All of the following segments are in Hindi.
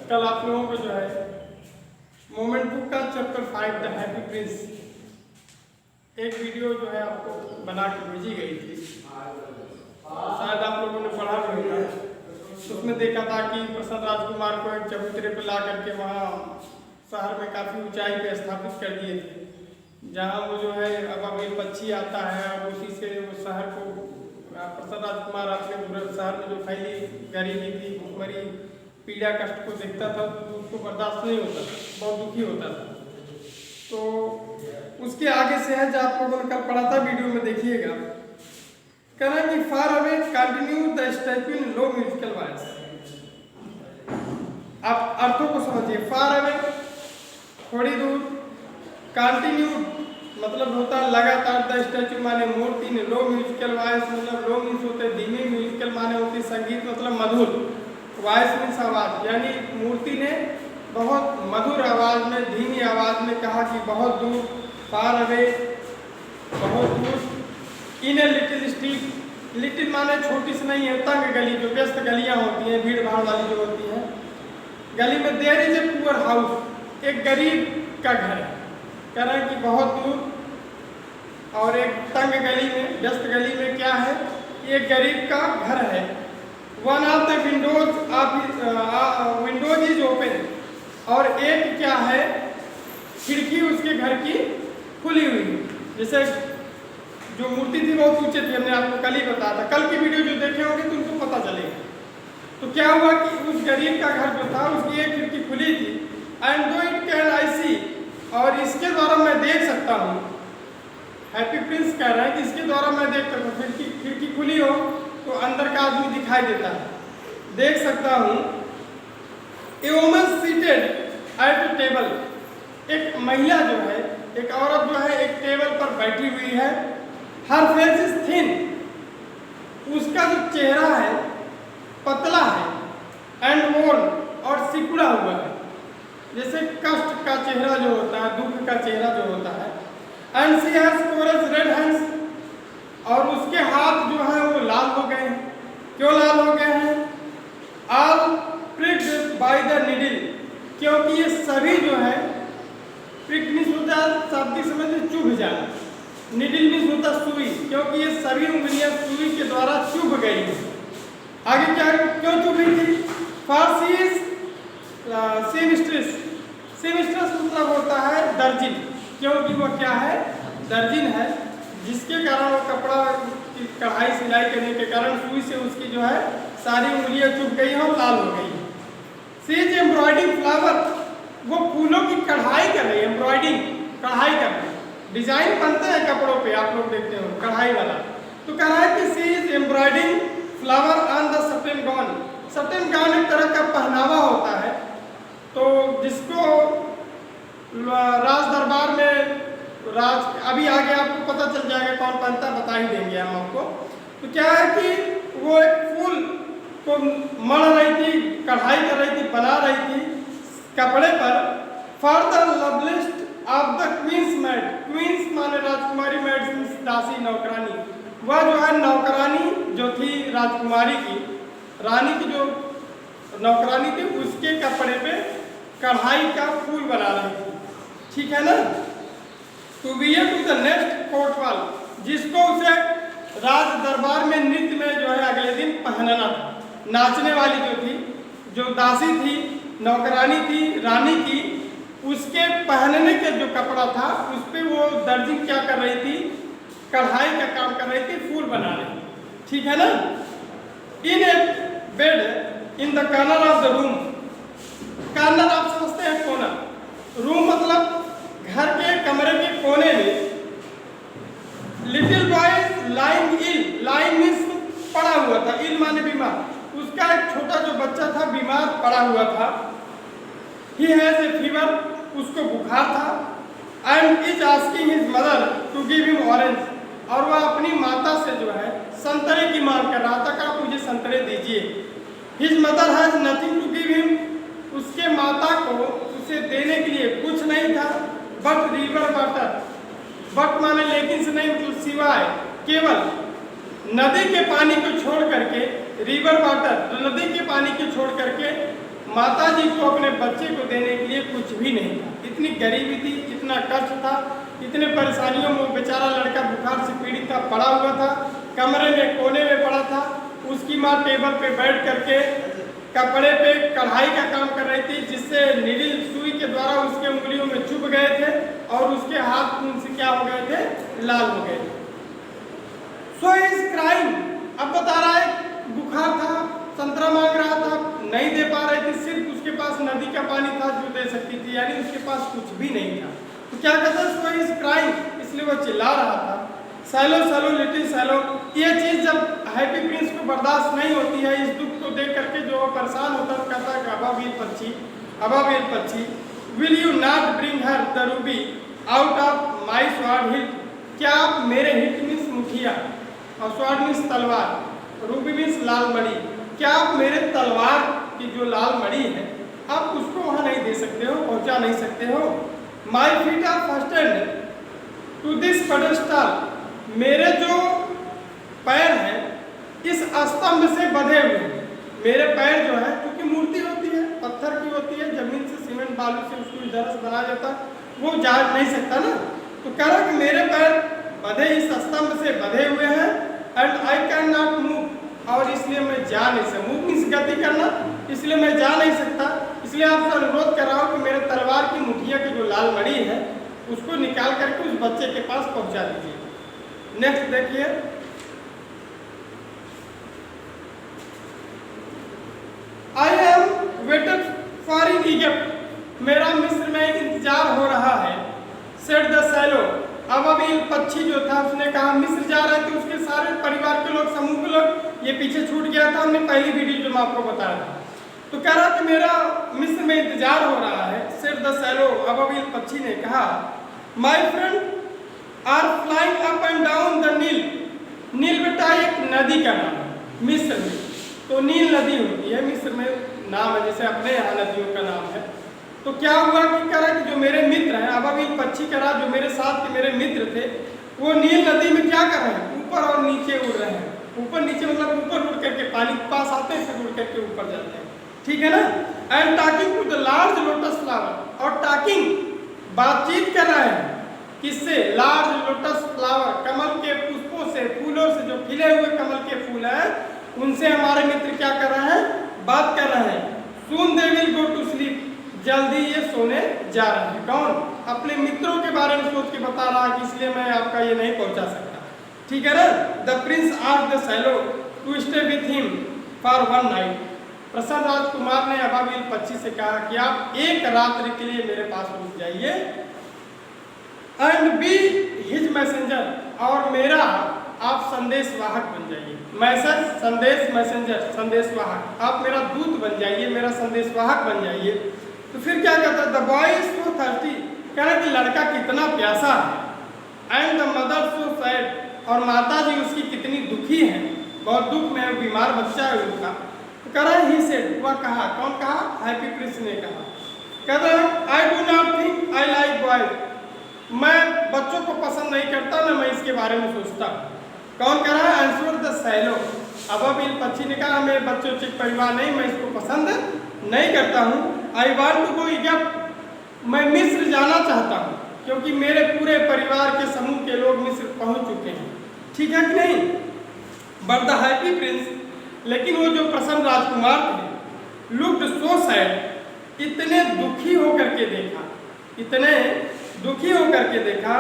कल आप लोगों को जो है मोमेंट बुक का चैप्टर 5 द हैप्पी प्रिंस एक वीडियो जो है आपको बना के भेजी गई थी। शायद आप लोगों ने पढ़ा भी होगा। उसमें देखा था कि प्रसाद राजकुमार को एक चबूतरे पर ला करके वहाँ शहर में काफ़ी ऊंचाई पे स्थापित कर दिए थे, जहाँ वो जो है अब एक पक्षी आता है और उसी से वो शहर को प्रसाद राजकुमार अपने शहर में जो फैली गरीबी थी, भुखमरी, पीड़ा कष्ट को देखता था तो उसको बर्दाश्त नहीं होता था, बहुत दुखी होता था। तो उसके आगे से है जो आप लोगों ने कल पढ़ा था, वीडियो में देखिएगा। कहना कि far away continue the statue in low musical voice. आप अर्थों को समझिए। फार अवे थोड़ी दूर, कंटिन्यू मतलब होता है लगातार, द स्टैच्यू माने मूर्ति ने, लो म्यूजिकल वॉइस मतलब लो मीन्स होते धीमी, म्यूजिकल माने होती संगीत मतलब मधुर, वॉइस मीन्स आवाज, यानी मूर्ति ने बहुत मधुर आवाज में, धीमी आवाज में कहा कि बहुत दूर, फार अवे बहुत दूर, इन ए लिटिल स्ट्रीट, लिटिल माने छोटी सी नहीं है, तंग गली, जो व्यस्त गलियां होती हैं, भीड़ भाड़ वाली जो होती हैं गली में, there is a poor house, एक गरीब का घर है। कह रहे हैं कि बहुत दूर और एक तंग गली में, व्यस्त गली में क्या है, एक गरीब का घर है। One of the Windows is open, और एक क्या है, खिड़की उसके घर की खुली हुई। जैसे जो मूर्ति थी बहुत ऊंचे थी, हमने आपको कल ही बताया था, कल की वीडियो जो देखे होंगे तो उनको पता चलेगा। तो क्या हुआ कि उस गरीब का घर जो था उसकी एक खिड़की खुली थी, एंड दो इट कैन आई सी, और इसके द्वारा मैं देख सकता हूँ, हैप्पी प्रिंस कह रहा है कि इसके द्वारा मैं देख सकता हूँ, खिड़की खुली हो तो अंदर का आदमी दिखाई देता है, देख सकता हूँ। A woman seated at A table, एक महिला जो है, एक औरत जो है एक टेबल पर बैठी हुई है। हर फेस इज थिन, उसका जो चेहरा है पतला है, एंड वर्न और सिकुड़ा हुआ है, जैसे कष्ट का चेहरा जो होता है, दुख का चेहरा जो होता है। And she has coarse red hands, और उसके हाथ जो है वो लाल हो गए हैं। क्यों लाल हो गए हैं? ऑल प्रिक्ड बाय द नीडल, क्योंकि ये सभी जो है, प्रिक मीन्स होता है शाब्दिक समझ में चुभ जाना, नीडल मीन्स होता सुई, क्योंकि ये सभी उंगलियां सुई के द्वारा चुभ गई हैं। आगे क्या, क्यों चुभ रही थी? For she is seamstress, seamstress मतलब होता है दर्जिन, क्योंकि वो क्या है, दर्जिन है, जिसके कारण वो कपड़ा की कढ़ाई सिलाई करने के कारण सुई से उसकी जो है सारी उंगलियां चुभ गई हैं और लाल हो गई हैं। शी इज एम्ब्रॉयडिंग फ्लावर, वो फूलों की कढ़ाई कर रही है, एम्ब्रॉयडिंग कढ़ाई कर रही है, डिजाइन बनते हैं कपड़ों पे, आप लोग देखते हो कढ़ाई वाला। तो कह रहा है कि she is embroidering flower on the satin gown, satin gown एक तरह का पहनावा होता है, तो जिसको राज दरबार में अभी आगे आपको पता चल जाएगा कौन पहनता, बता ही देंगे हम आपको। तो क्या है कि वो एक फूल को मढ़ रही थी, कढ़ाई कर रही थी, बना रही थी कपड़े पर। For the loveliest of the queen's maid, queens माने राजकुमारी, मैड दासी नौकरानी, वह जो है नौकरानी जो थी राजकुमारी की, रानी की जो नौकरानी थी, उसके कपड़े पे कढ़ाई का फूल बना रही थी, ठीक है ना। To wear to the next court ball, जिसको उसे राज दरबार में नृत्य में जो है अगले दिन पहनना था। नाचने वाली जो थी, जो दासी थी, नौकरानी थी रानी की, उसके पहनने के जो कपड़ा था उस पे वो दर्जी क्या कर रही थी, कढ़ाई का काम कर रही थी, फूल बना रही थी, ठीक है ना। In a bed in the corner of the room, corner आप समझते हैं कोना, रूम मतलब घर के कमरे के कोने में। लिटिल बॉय लाइंग इल, लाइंग मीन्स पड़ा हुआ था, इल माने बीमार, उसका एक छोटा जो बच्चा था बीमार पड़ा हुआ था। ही हैज ए फीवर, उसको बुखार था। And is asking his mother to give him orange, और वह अपनी माता से जो है संतरे की मांग कर रहा था कि आप मुझे संतरे दीजिए। His mother has nothing to give him, उसके माता को उसे देने के लिए कुछ नहीं था, बट रिवर वाटर, बट माने लेकिन से नहीं मतलब सिवाय, केवल नदी के पानी को छोड़ करके, रिवर वाटर नदी के पानी को छोड़ करके माता जी को अपने बच्चे को देने के लिए कुछ भी नहीं था। इतनी गरीबी थी, इतना कष्ट था, इतने परेशानियों में बेचारा लड़का बुखार से पीड़ित था, पड़ा हुआ था, कमरे में कोने में पड़ा था। उसकी माँ टेबल पे बैठ करके कपड़े पे कढ़ाई का काम कर रही थी, जिससे नीडल सुई के द्वारा उसके उंगलियों में चुभ गए थे और उसके हाथ उनसे क्या हो गए थे, लाल हो गए थे। So is crime. अब बता रहा है बुखार था, संतरा मांग रहा था, नहीं दे पा रहे थे, सिर्फ उसके पास नदी का पानी था जो दे सकती थी, यानी उसके पास कुछ भी नहीं था। तो क्या कहता है, सो इज क्राइम, इसलिए वो चिल्ला रहा था। सैलो सैलो लिटिल सैलो, ये चीज जब हैप्पी प्रिंस को बर्दाश्त नहीं होती है, इस दुख को देख करके जो वो परेशान होता है, कहता है अबाबिल पक्षी, will you not bring her the Ruby out of my sword hit, क्या आप मेरे हिट मीन्स मुखिया और स्वॉर्ड मीन्स तलवार, रूबी मीन्स लाल मणि, क्या आप मेरे तलवार की जो लाल मणि है आप उसको वहां नहीं दे सकते हो, पहुंचा नहीं सकते हो। माई फीट आर फर्स्टेड टू दिस पेडेस्टल, मेरे जो पैर हैं इस स्तंभ से बंधे हुए हैं। मेरे पैर जो है, क्योंकि मूर्ति होती है, पत्थर की होती है, जमीन से सीमेंट बालू से उसको इधर से बना जाता, वो जा नहीं सकता ना। तो कह रहा कि मेरे पैर बंधे इस स्तंभ से बंधे हुए हैं, and I can not move, और इसलिए मैं जा नहीं सकता। मूव मीन्स गति करना, इसलिए मैं जा नहीं सकता। इसलिए आपसे अनुरोध कर रहा हूँ कि मेरे तलवार की मुठिया की जो लाल मणि है उसको निकाल करके उस बच्चे के पास पहुंचा दीजिए। नेक्स्ट देखिए, I am waited for in Egypt, मेरा मिस्र में इंतजार हो रहा है। सेड द सैलो, अबाबिल पक्षी जो था उसने कहा, मिस्र जा रहे थे उसके सारे परिवार के लोग, समूह के लोग, ये पीछे छूट गया था, हमने पहली वीडियो जो मैं आपको बताया था। तो कह रहा कि मेरा मिस्र में इंतजार हो रहा है। सेड द सैलो, अबाबिल पक्षी ने कहा, my friend are flying up and down the Nile, Nile बेटा एक नदी का नाम है मिस्र में, तो नील नदी होती है मिस्र में नाम है, जैसे अपने यहाँ नदियों का नाम है। तो क्या हुआ कि कह रहा कि जो मेरे मित्र हैं, अबाबिल पक्षी कह रहा जो मेरे साथ के मेरे मित्र थे, वो नील नदी में क्या कर रहे हैं, ऊपर और नीचे उड़ रहे हैं। ऊपर नीचे मतलब ऊपर उड़ करके पानी के पास आते हैं, फिर उड़ करके ऊपर जाते हैं, ठीक है ना। And talking to the large lotus flower, और टॉकिंग बातचीत कर रहे हैं किससे, लार्ज लोटस फ्लावर, कमल के पुष्पों से, फूलों से, जो खिले हुए कमल के फूल हैं उनसे हमारे मित्र क्या कर रहे हैं, बात कर रहे हैं। Soon they will go to sleep, जल्दी ये सोने जा रहे हैं। कौन, अपने मित्रों के बारे में सोच के बता रहा है कि इसलिए मैं आपका ये नहीं पहुंचा सकता, ठीक है ना। The prince asked the swallow to stay with him for one night, प्रसन्न राजकुमार ने अबाबिल पक्षी से कहा कि आप एक रात्रि के लिए मेरे पास रुक जाइए, एंड बी हिज मैसेंजर, और मेरा आप संदेशवाहक बन जाइए। मैसेज, संदेश, मैसेंजर, संदेशवाहक, आप मेरा दूत बन जाइए, मेरा संदेशवाहक बन जाइए। तो फिर क्या कहता है, the boy is so thirsty, कह रहा कि लड़का कितना प्यासा है, and the mother so sad, और माता जी उसकी कितनी दुखी है, बहुत दुख में है, बीमार बच्चा है उनका। तो कह रहा है ही सेड, वह कहा, कौन कहा, हैप्पी प्रिंस ने कहा, कहता है I do not think I like boys, मैं बच्चों को पसंद नहीं करता ना मैं इसके बारे में सोचता। कौन कह रहा है, आंसर द सैलो, अबाबिल पक्षी ने कहा मेरे बच्चों के परिवार नहीं, मैं इसको पसंद नहीं करता हूँ। I want to go Egypt, मैं मिस्र जाना चाहता हूँ, क्योंकि मेरे पूरे परिवार के समूह के लोग मिस्र पहुँच चुके हैं, ठीक है कि नहीं। बट द हैप्पी प्रिंस, लेकिन वो जो प्रसन्न राजकुमार थे, लुक्ड सो सैड, इतने दुखी होकर के देखा, इतने दुखी होकर के देखा,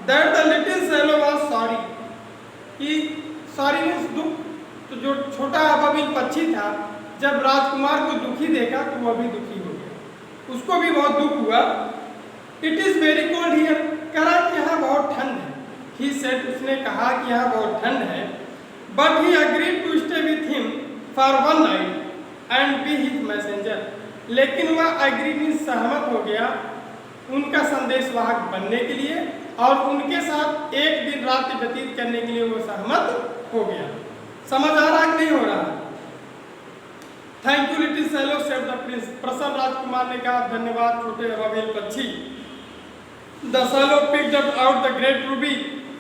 that the little swallow was sorry, कि सॉरी मीन्स दुख। तो जो छोटा अबाबिल पक्षी था, जब राजकुमार को दुखी देखा तो वह भी दुखी हो गया, उसको भी बहुत दुख हुआ। It is very cold here, कहा कि यहाँ बहुत ठंड है। ही सेड, उसने कहा कि यहाँ बहुत ठंड है। But he agreed to stay with him for one night and be his messenger, लेकिन वह अग्री मीन्स सहमत हो गया उनका संदेशवाहक बनने के लिए, और उनके साथ एक दिन रात व्यतीत करने के लिए वो सहमत हो गया। समझ आ रहा कि नहीं हो रहा। Thank you little swallow said the prince, प्रसन्न राजकुमार ने कहा धन्यवाद छोटे अबाबिल पक्षी। The swallow picked up out the great ruby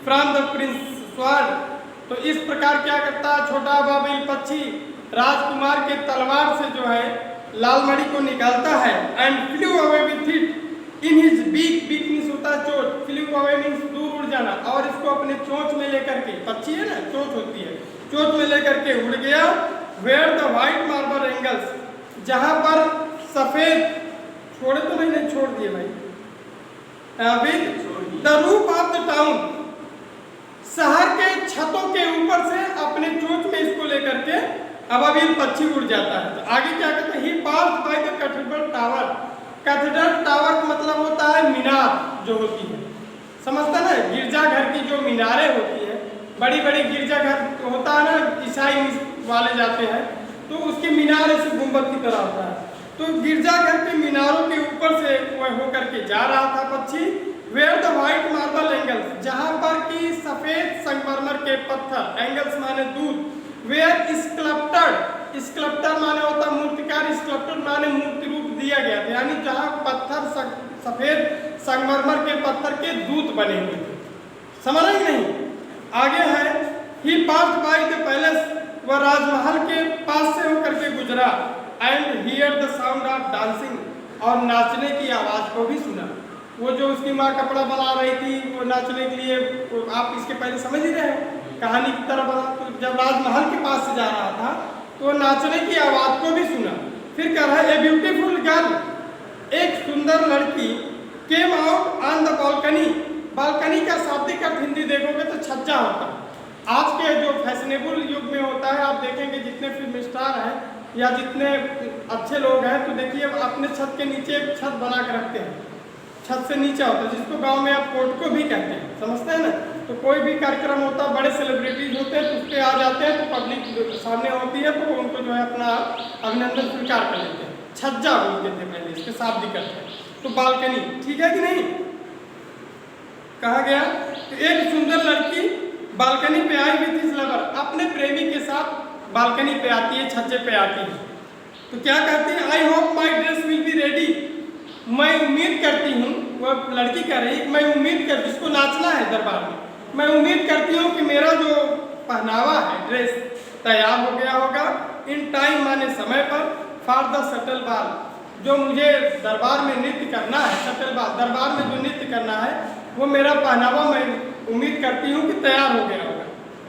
from the prince sword, तो इस प्रकार क्या करता है छोटा अबाबिल पक्षी, राजकुमार के तलवार से जो है लाल मणि को निकालता है and flew away with it in his beak. Beak means होता है चोंच, फ्लू अवे मीन्स दूर उड़ जाना, और इसको अपने चोंच में लेकर के, पक्षी है ना चोंच होती है, चोंच में लेकर के उड़ गया। Where the white marble angels, जहां पर सफेद, छोड़े तो नहीं छोड़ दिए भाई, with the roof of the town, शहर के छतों के ऊपर से अपने चोंच में इसको लेकर के अबाबिल पक्षी उड़ जाता है। तो आगे क्या कहते हैं, he passed by the cathedral tower. Cathedral tower का मतलब होता है मीनार जो होती है, समझता ना, गिरजाघर की जो मीनारें होती है, बड़ी बड़ी गिरजाघर होता है ना, ईसाई वाले जाते हैं तो उसकी मीनार ऐसे गुंबद की तरह होता है। तो गिरजाघर के मीनारों के ऊपर से वह होकर के जा रहा था पक्षी। Where the white marble angels, जहां पर की सफेद संगमरमर के पत्थर, एंगल्स माने दूध, वेयर स्कल्प्टेड, स्कल्प्टर माने होता मूर्तिकार, स्कल्प्टर माने मूर्ति रूप दिया गया था, यानी जहां पत्थर सफेद संगमरमर के पत्थर के दूत बने हुए थे। समझ रहे नहीं? आगे है ही पास्ड बाय द पैलेस, वह राजमहल के पास से होकर के गुजरा and here the sound of dancing, और नाचने की आवाज को भी सुना। वो जो उसकी माँ कपड़ा बना रही थी वो नाचने के लिए, आप इसके पहले समझ ही रहे हैं कहानी की तरह बना, तो जब राजमहल के पास से जा रहा था तो नाचने की आवाज को भी सुना। फिर कह रहा है ए ब्यूटीफुल गर्ल, एक सुंदर लड़की, came out on the balcony. Balcony का शाब्दिक अर्थ हिंदी देखोगे तो छज्जा होता है। आज के जो फैशनेबल युग में होता है, आप देखेंगे जितने फिल्म स्टार हैं या जितने अच्छे लोग हैं तो देखिए अपने छत के नीचे एक छत बना के रखते हैं, छत से नीचे होता है, जिसको गांव में आप पोर्टिको भी कहते हैं, समझते हैं ना। तो कोई भी कार्यक्रम होता है, बड़े सेलिब्रिटीज होते हैं तो उस पर आ जाते हैं, तो पब्लिक सामने होती है तो उनको जो है अपना अभिनंदन स्वीकार कर लेते हैं। छज्जा बोलते थे पहले, इसके शाब्दिक अर्थ है। तो बालकनी, ठीक है कि नहीं, कहा गया तो एक सुंदर लड़की बालकनी पे आई विथ हिज लवर, अपने प्रेमी के साथ बालकनी पे आती है, छज्जे पे आती है। तो क्या कहती है, I hope my dress will be ready, मैं उम्मीद करती हूँ, वह लड़की कह रही, मैं उम्मीद कर, जिसको नाचना है दरबार में, मैं उम्मीद करती हूँ कि मेरा जो पहनावा है, ड्रेस तैयार हो गया होगा, इन टाइम माने समय पर, फॉर द शटल बाल, जो मुझे दरबार में नृत्य करना है, शटल बाल दरबार में जो नृत्य करना है वो मेरा पहनावा मैं उम्मीद करती हूँ कि तैयार हो गया होगा।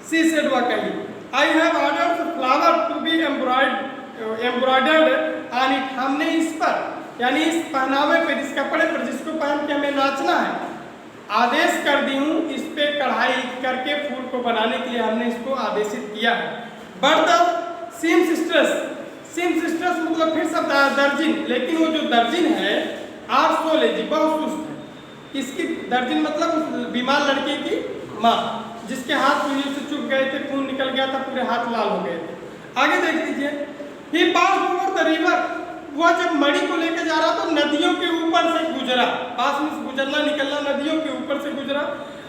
सी सेड, वह कही, I have ordered flower to be embroidered on it, हमने इस पर यानी इस पहनावे पर, इस कपड़े पर जिसको पहन के हमें नाचना है, आदेश कर दी हूँ, इस पे कढ़ाई करके फूल को बनाने के लिए हमने इसको आदेशित किया है। But the seamstresses, seamstresses मतलब फिर सब दर्जिन, लेकिन वो जो दर्जिन है आर सो लेजी, बहुत सुस्त है। इसकी दर्जिन मतलब उस बीमार लड़के की माँ, जिसके हाथ सुई से चुभ गए थे, खून निकल गया था, पूरे हाथ लाल हो गए थे। आगे देख लीजिए, ही पास ओवर द रिवर, वह जब मणि को लेकर जा रहा तो नदियों के ऊपर से गुजरा, पास में गुजरना निकलना, नदियों के ऊपर से गुजरा।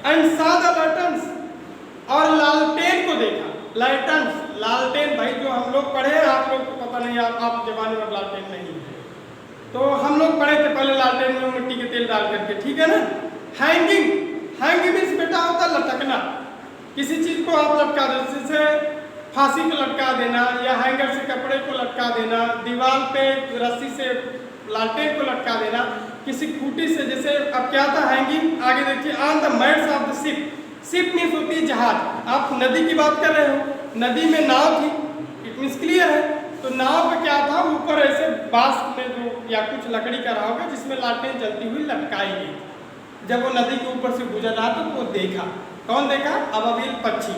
एंड सा द लैटन्स, और लालटेन को देखा। लाइटन्स, लालटेन भाई जो हम लोग पढ़े हैं, आप लोग को पता नहीं, आप जमाने में लालटेन नहीं है, तो हम लोग पढ़े थे पहले लालटेन में मिट्टी के तेल डाल करके, ठीक है ना। हैंगिंग, हैंगिंग मीन्स बेटा होता लटकना, किसी चीज को आप लटका दो, जैसे फांसी को लटका देना या हैंगर से कपड़े को लटका देना, दीवार पे रस्सी से लालटेन को लटका देना, किसी खूंटी से, जैसे अब क्या था हैंगिंग। आगे देखिए, on the mats of the ship, ship means होती है जहाज। आप नदी की बात कर रहे हो, नदी में नाव थी, इट मीन्स क्लियर है। तो नाव पे क्या था, ऊपर ऐसे बांस में जो या कुछ लकड़ी का रहा होगा जिसमें लालटेन जलती हुई लटकाई गई। जब वो नदी के ऊपर से गुजर रहा था तो वो देखा, कौन देखा, अबाबिल पक्षी,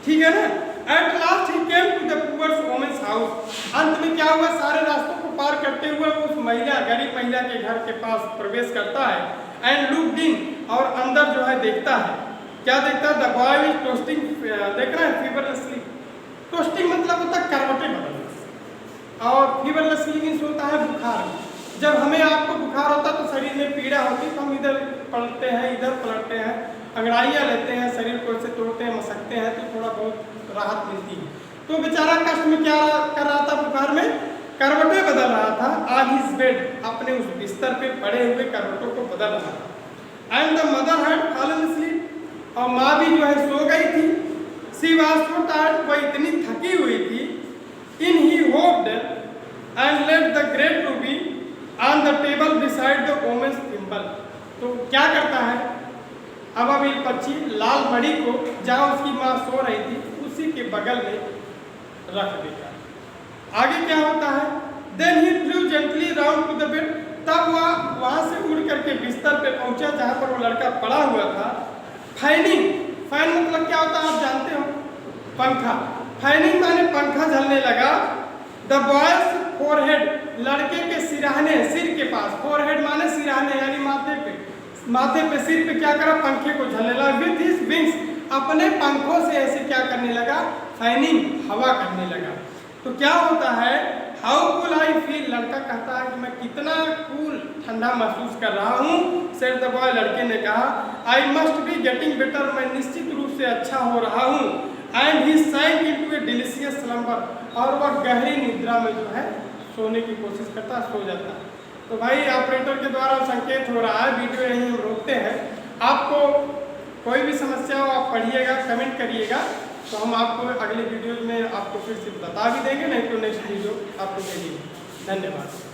ठीक है ना। At last he came to the poor woman's house, अंत में क्या हुआ, सारे रास्तों को पार करते हुए उस महिला, गरीब महिला के घर के पास प्रवेश करता है। एंड लुक्ड इन, और अंदर जो है देखता है, क्या देखता है, द बॉय इज टोस्टिंग, देख रहे हैं, फीवरलेसली, टोस्टिंग मतलब होता है करवटें बदलना, और फीवरलेसली मीन्स होता है बुखार। जब हमें आपको बुखार होता है तो शरीर में पीड़ा होती है तो हम इधर पलटते हैं, इधर पलटते हैं, अंगड़ाइयाँ लेते हैं, शरीर को ऐसे तोड़ते हैं, मसकते हैं तो थोड़ा बहुत राहत मिलती है। तो बेचारा कष्ट में क्या कर रहा था, बुखार में करवटें बदल रहा था। ऑन हिज बेड, अपने उस बिस्तर पे पड़े हुए करवटों को बदल रहा था। And the mother had fallen asleep, और माँ भी जो है सो गई थी। सी वाज सो टायर्ड, वह इतनी थकी हुई थी। In he hopped and let the great the table beside the women's thimble. तो क्या करता है, अबाबिल पक्षी लाल मणि को जहाँ उसकी माँ सो रही थी उसी के बगल में रख देता है। आगे क्या होता है, then he flew gently round to the bed. तब वह वहाँ से उड़ करके बिस्तर पे पहुंचा जहाँ पर वो लड़का पड़ा हुआ था। फैनिंग, फैन मतलब क्या होता है आप जानते हो, पंखा। फैनिंग माने पंखा झलने लगा। द बॉयज फोरहेड, लड़के के सिरहाने, सिर के पास, फोरहेड माने सिरहाने यानी माथे पे सिर पे क्या करा, पंखे को झलने लगा। विथ हिज विंग्स, अपने पंखों से ऐसे क्या करने लगा, फैनिंग, हवा करने लगा। तो क्या होता है, हाउ कूल आई फील, लड़का कहता है कि मैं कितना कूल, ठंडा महसूस कर रहा हूँ। सेड द बॉय, लड़के ने कहा, I must be getting better, मैं निश्चित रूप से अच्छा हो रहा हूँ। And he sank into a delicious slumber, और वह गहरी निद्रा में जो है सोने की कोशिश करता, सो जाता है। तो भाई ऑपरेटर के द्वारा संकेत हो रहा है, वीडियो यहीं हम रोकते हैं। आपको कोई भी समस्या हो आप पढ़िएगा, कमेंट करिएगा, तो हम आपको अगले वीडियो में आपको फिर से बता भी देंगे, नहीं तो नेक्स्ट वीडियो आपको भेजेंगे। धन्यवाद।